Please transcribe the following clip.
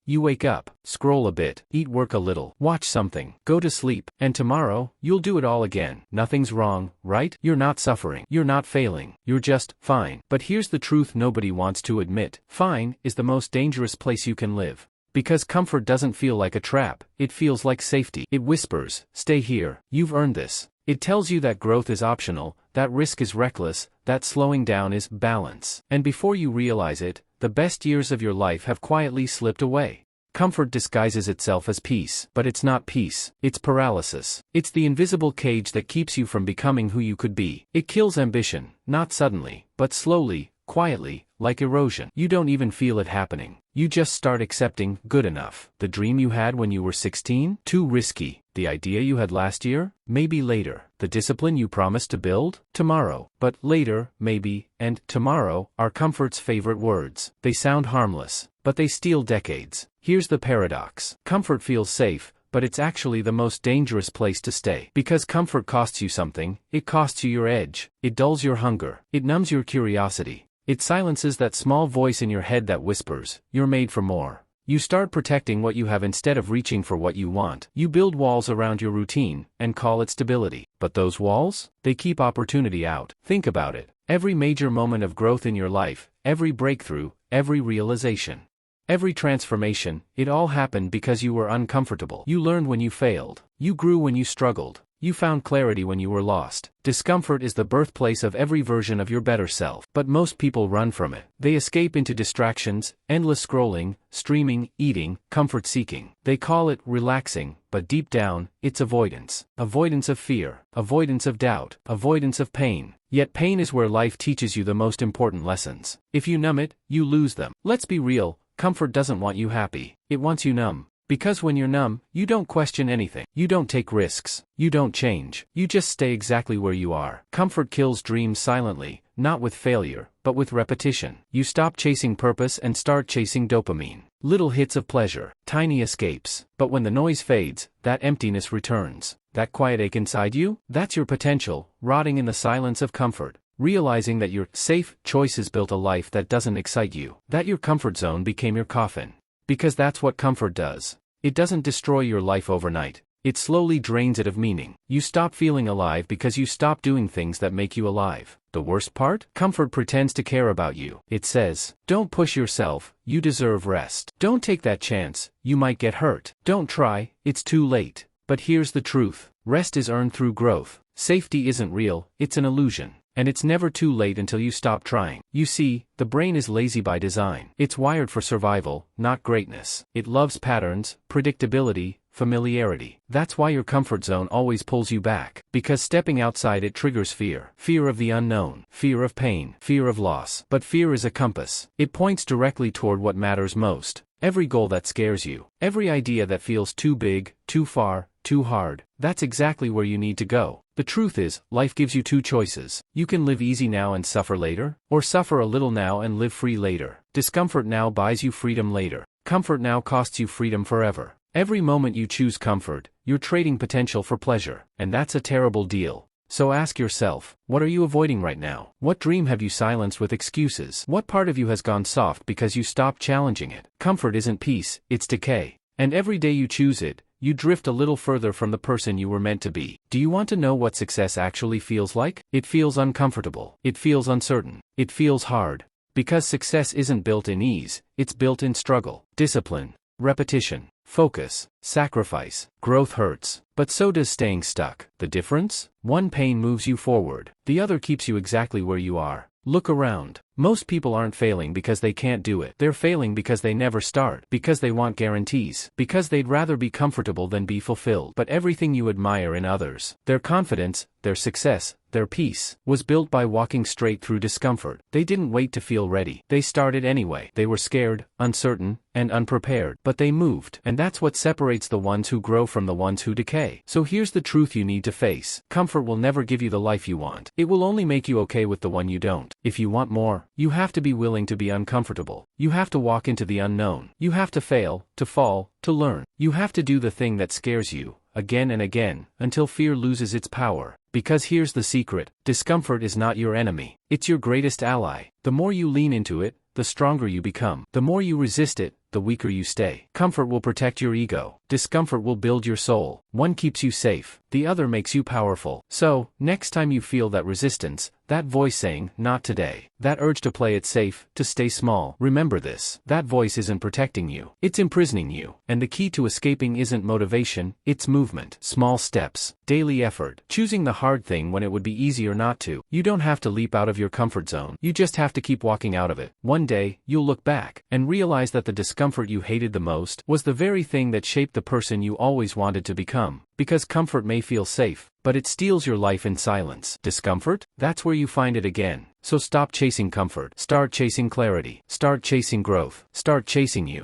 You wake up, scroll a bit, eat, work a little, watch something, go to sleep, and tomorrow, you'll do it all again. Nothing's wrong, right? You're not suffering. You're not failing. You're just fine. But here's the truth nobody wants to admit. Fine is the most dangerous place you can live. Because comfort doesn't feel like a trap, it feels like safety. It whispers, stay here, you've earned this. It tells you that growth is optional, that risk is reckless, that slowing down is balance. And before you realize it, the best years of your life have quietly slipped away. Comfort disguises itself as peace, but it's not peace, it's paralysis. It's the invisible cage that keeps you from becoming who you could be. It kills ambition, not suddenly, but slowly, quietly, like erosion. You don't even feel it happening. You just start accepting good enough. The dream you had when you were 16? Too risky. The idea you had last year? Maybe later. The discipline you promised to build? Tomorrow. But later, maybe, and tomorrow are comfort's favorite words. They sound harmless, but they steal decades. Here's the paradox. Comfort feels safe, but it's actually the most dangerous place to stay. Because comfort costs you something, it costs you your edge, it dulls your hunger, it numbs your curiosity. It silences that small voice in your head that whispers, you're made for more. You start protecting what you have instead of reaching for what you want. You build walls around your routine, and call it stability. But those walls? They keep opportunity out. Think about it. Every major moment of growth in your life, every breakthrough, every realization, every transformation, it all happened because you were uncomfortable. You learned when you failed. You grew when you struggled. You found clarity when you were lost. Discomfort is the birthplace of every version of your better self. But most people run from it. They escape into distractions, endless scrolling, streaming, eating, comfort seeking. They call it relaxing, but deep down, it's avoidance. Avoidance of fear, avoidance of doubt, avoidance of pain. Yet pain is where life teaches you the most important lessons. If you numb it, you lose them. Let's be real, comfort doesn't want you happy. It wants you numb. Because when you're numb, you don't question anything. You don't take risks. You don't change. You just stay exactly where you are. Comfort kills dreams silently, not with failure, but with repetition. You stop chasing purpose and start chasing dopamine. Little hits of pleasure, tiny escapes. But when the noise fades, that emptiness returns. That quiet ache inside you? That's your potential, rotting in the silence of comfort. Realizing that your safe choices built a life that doesn't excite you. That your comfort zone became your coffin. Because that's what comfort does. It doesn't destroy your life overnight. It slowly drains it of meaning. You stop feeling alive because you stop doing things that make you alive. The worst part? Comfort pretends to care about you. It says, don't push yourself, you deserve rest. Don't take that chance, you might get hurt. Don't try, it's too late. But here's the truth. Rest is earned through growth. Safety isn't real, it's an illusion. And it's never too late until you stop trying. You see, the brain is lazy by design. It's wired for survival, not greatness. It loves patterns, predictability, familiarity. That's why your comfort zone always pulls you back. Because stepping outside it triggers fear. Fear of the unknown. Fear of pain. Fear of loss. But fear is a compass. It points directly toward what matters most. Every goal that scares you. Every idea that feels too big, too far, too hard. That's exactly where you need to go. The truth is, life gives you two choices. You can live easy now and suffer later, or suffer a little now and live free later. Discomfort now buys you freedom later. Comfort now costs you freedom forever. Every moment you choose comfort, you're trading potential for pleasure. And that's a terrible deal. So ask yourself, what are you avoiding right now? What dream have you silenced with excuses? What part of you has gone soft because you stopped challenging it? Comfort isn't peace, it's decay. And every day you choose it, you drift a little further from the person you were meant to be. Do you want to know what success actually feels like? It feels uncomfortable. It feels uncertain. It feels hard. Because success isn't built in ease, it's built in struggle, discipline, repetition, focus, sacrifice. Growth hurts, but so does staying stuck. The difference? One pain moves you forward. The other keeps you exactly where you are. Look around. Most people aren't failing because they can't do it. They're failing because they never start. Because they want guarantees. Because they'd rather be comfortable than be fulfilled. But everything you admire in others, their confidence, their success, their peace, was built by walking straight through discomfort. They didn't wait to feel ready. They started anyway. They were scared, uncertain, and unprepared. But they moved. And that's what separates the ones who grow from the ones who decay. So here's the truth you need to face. Comfort will never give you the life you want. It will only make you okay with the one you don't. If you want more, you have to be willing to be uncomfortable. You have to walk into the unknown. You have to fail, to fall, to learn. You have to do the thing that scares you, again and again, until fear loses its power. Because here's the secret, discomfort is not your enemy. It's your greatest ally. The more you lean into it, the stronger you become. The more you resist it, the weaker you stay. Comfort will protect your ego. Discomfort will build your soul. One keeps you safe, the other makes you powerful. So, next time you feel that resistance, that voice saying, "Not today," that urge to play it safe, to stay small, remember this: that voice isn't protecting you, it's imprisoning you. And the key to escaping isn't motivation, it's movement. Small steps, daily effort, choosing the hard thing when it would be easier not to. You don't have to leap out of your comfort zone, you just have to keep walking out of it. One day, you'll look back and realize that the discomfort you hated the most was the very thing that shaped the person you always wanted to become. Because comfort may feel safe, but it steals your life in silence. Discomfort? That's where you find it again. So stop chasing comfort. Start chasing clarity. Start chasing growth. Start chasing you.